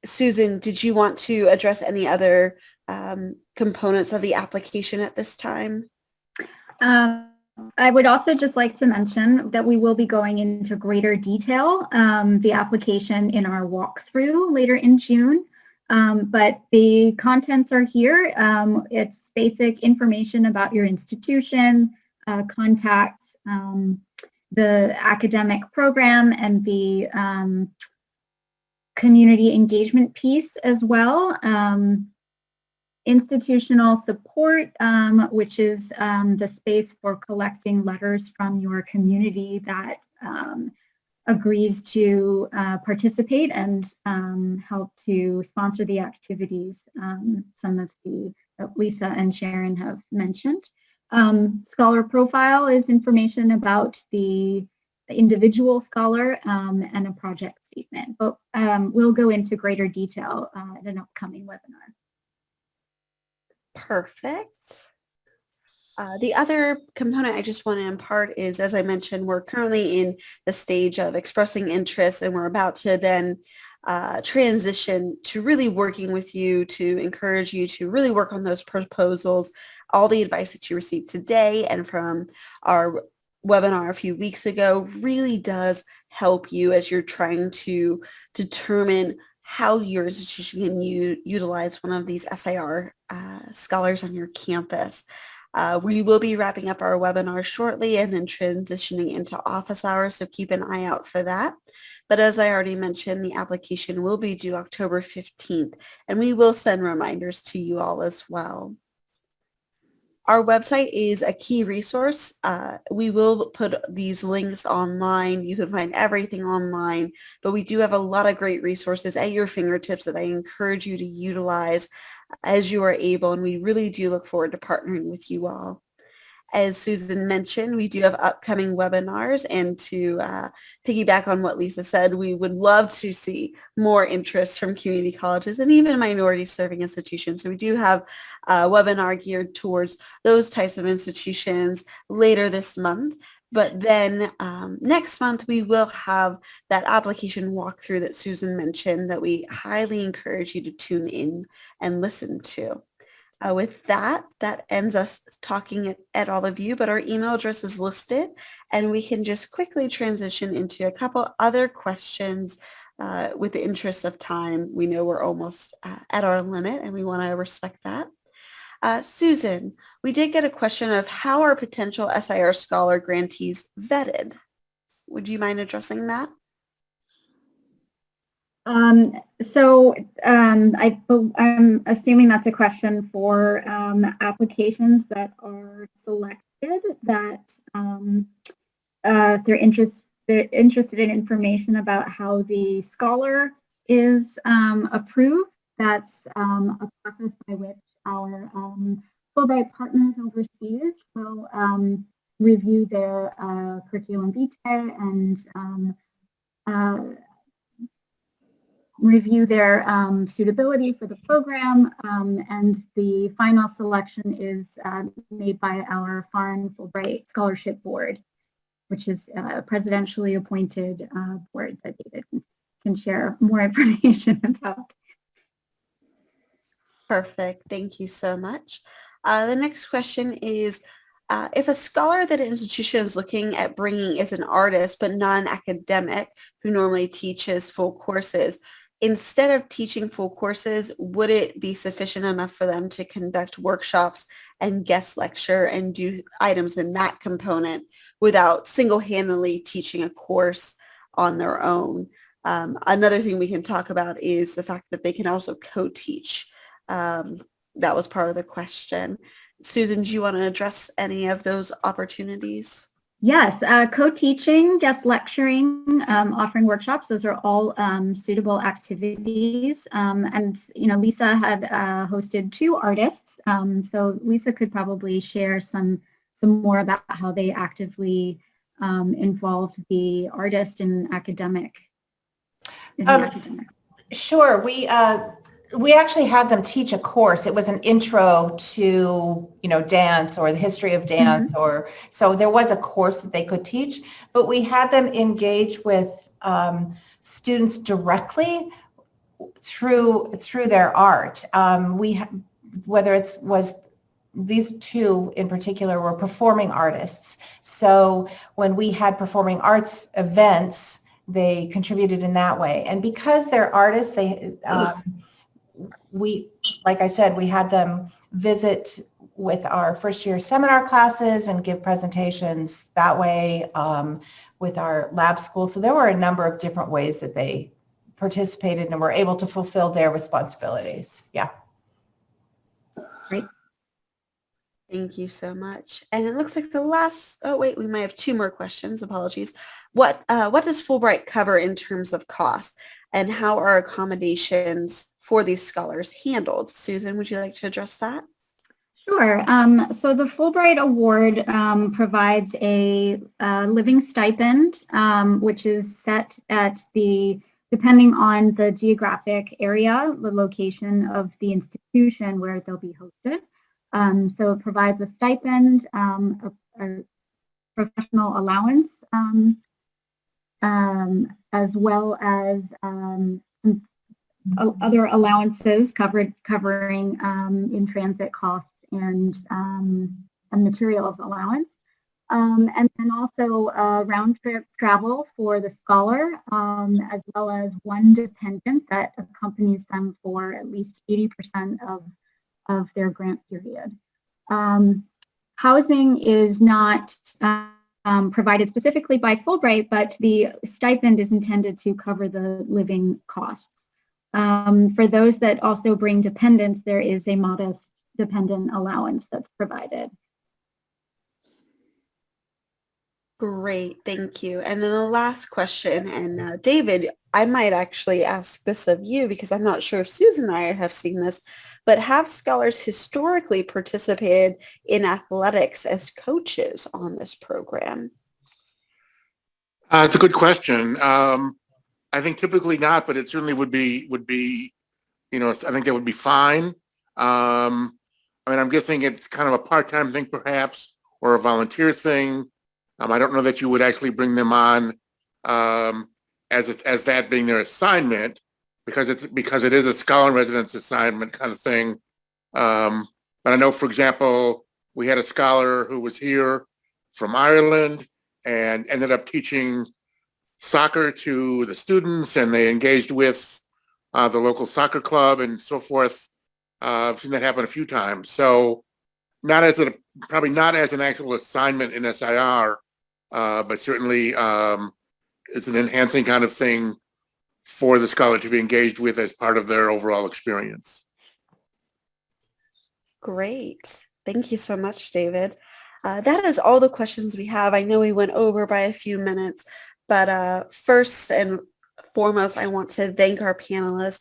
Susan, did you want to address any other components of the application at this time? I would also just like to mention that we will be going into greater detail, the application in our walkthrough later in June. But the contents are here. It's basic information about your institution, contacts, the academic program, and the community engagement piece as well. Institutional support, which is the space for collecting letters from your community that agrees to participate and help to sponsor the activities, some of that Lisa and Sharon have mentioned. Scholar profile is information about the individual scholar and a project statement, but we'll go into greater detail at an upcoming webinar. Perfect. The other component I just want to impart is, as I mentioned, we're currently in the stage of expressing interest, and we're about to then transition to really working with you to encourage you to really work on those proposals. All the advice that you received today and from our webinar a few weeks ago really does help you as you're trying to determine how your institution can utilize one of these SIR scholars on your campus. We will be wrapping up our webinar shortly and then transitioning into office hours, so keep an eye out for that. But as I already mentioned, the application will be due October 15th, and we will send reminders to you all as well. Our website is a key resource. We will put these links online. You can find everything online, but we do have a lot of great resources at your fingertips that I encourage you to utilize as you are able, and we really do look forward to partnering with you all. As Susan mentioned, we do have upcoming webinars, and to piggyback on what Lisa said, we would love to see more interest from community colleges and even minority serving institutions. So we do have a webinar geared towards those types of institutions later this month. But then next month, we will have that application walkthrough that Susan mentioned that we highly encourage you to tune in and listen to. With that ends us talking at all of you, but our email address is listed, and we can just quickly transition into a couple other questions with the interest of time. We know we're almost at our limit, and we want to respect that. Susan, we did get a question of how are potential SIR Scholar grantees vetted? Would you mind addressing that? I'm assuming that's a question for applications that are selected that they're interested in information about how the scholar is approved. That's a process by which our Fulbright partners overseas will review their curriculum vitae and review their suitability for the program, and the final selection is made by our Foreign Fulbright Scholarship Board, which is a presidentially appointed board that David can share more information about. Perfect. Thank you so much. The next question is, if a scholar that an institution is looking at bringing is an artist but not an academic who normally teaches full courses, instead of teaching full courses, would it be sufficient enough for them to conduct workshops and guest lecture and do items in that component without single-handedly teaching a course on their own. Another thing we can talk about is the fact that they can also co-teach. That was part of the question. Susan, do you want to address any of those opportunities? Yes, co-teaching, guest lecturing, offering workshops, those are all suitable activities. And, Lisa had hosted 2 artists. So Lisa could probably share some more about how they actively involved the artist in the academic. Sure. We actually had them teach a course. It was an intro to, dance or the history of dance, so there was a course that they could teach, but we had them engage with students directly through their art. Whether it was these 2 in particular were performing artists. So when we had performing arts events, they contributed in that way. And because they're artists, like I said, we had them visit with our first year seminar classes and give presentations that way with our lab school. So there were a number of different ways that they participated and were able to fulfill their responsibilities. Yeah. Great. Thank you so much. And it looks like the last, we might have 2 more questions. Apologies. What does Fulbright cover in terms of cost, and how are accommodations for these scholars handled? Susan, would you like to address that? Sure. So the Fulbright Award provides a living stipend, which is set at depending on the geographic area, the location of the institution where they'll be hosted. So it provides a stipend, a professional allowance, as well as other allowances covering in-transit costs and materials allowance. And then also round trip travel for the scholar, as well as one dependent that accompanies them for at least 80% of their grant period. Housing is not provided specifically by Fulbright, but the stipend is intended to cover the living costs. For those that also bring dependents, there is a modest dependent allowance that's provided. Great, thank you. And then the last question, and David, I might actually ask this of you because I'm not sure if Susan and I have seen this, but have scholars historically participated in athletics as coaches on this program? It's a good question. I think typically not, but it certainly would be, I think that would be fine. I'm guessing it's kind of a part-time thing perhaps, or a volunteer thing. I don't know that you would actually bring them on as that being their assignment, because it is a scholar in residence assignment kind of thing. But I know, for example, we had a scholar who was here from Ireland and ended up teaching soccer to the students, and they engaged with the local soccer club and so forth. I've seen that happen a few times. So probably not as an actual assignment in SIR, but certainly it's an enhancing kind of thing for the scholar to be engaged with as part of their overall experience. Great. Thank you so much, David. That is all the questions we have. I know we went over by a few minutes, but first and foremost, I want to thank our panelists,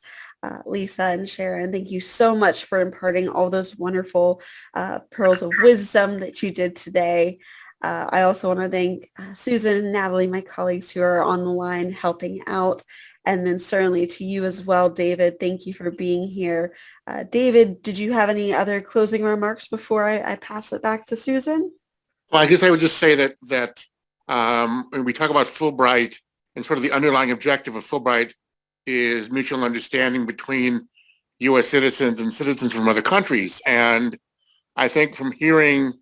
Lisa and Sharon. Thank you so much for imparting all those wonderful pearls of wisdom that you did today. I also want to thank Susan and Natalie, my colleagues who are on the line helping out. And then certainly to you as well, David. Thank you for being here. David, did you have any other closing remarks before I pass it back to Susan? Well, I guess I would just say that when we talk about Fulbright, and sort of the underlying objective of Fulbright is mutual understanding between U.S. citizens and citizens from other countries. And I think from hearing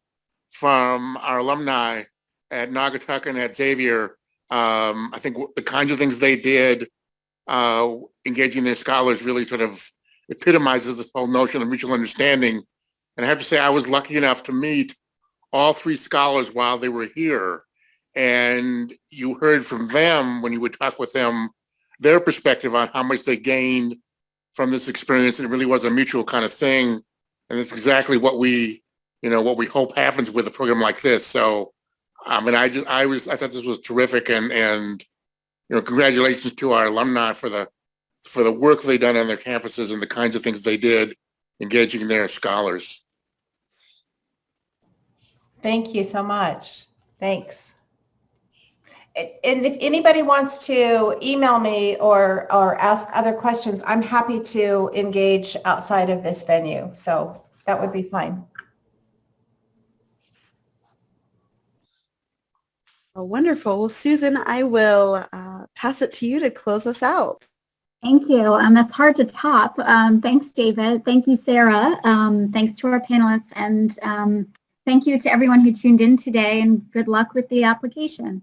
from our alumni at Naugatuck and at Xavier, I think the kinds of things they did, engaging their scholars, really sort of epitomizes this whole notion of mutual understanding And I have to say, I was lucky enough to meet all three scholars while they were here. And you heard from them when you would talk with them, their perspective on how much they gained from this experience. And it really was a mutual kind of thing. And it's exactly what we hope happens with a program like this. So, I thought this was terrific, and congratulations to our alumni for the work they've done on their campuses and the kinds of things they did, engaging their scholars. Thank you so much. Thanks. And if anybody wants to email me or ask other questions, I'm happy to engage outside of this venue. So that would be fine. Oh, wonderful. Well, Susan, I will pass it to you to close us out. Thank you. That's hard to top. Thanks, David. Thank you, Sarah. Thanks to our panelists. And thank you to everyone who tuned in today. And good luck with the application.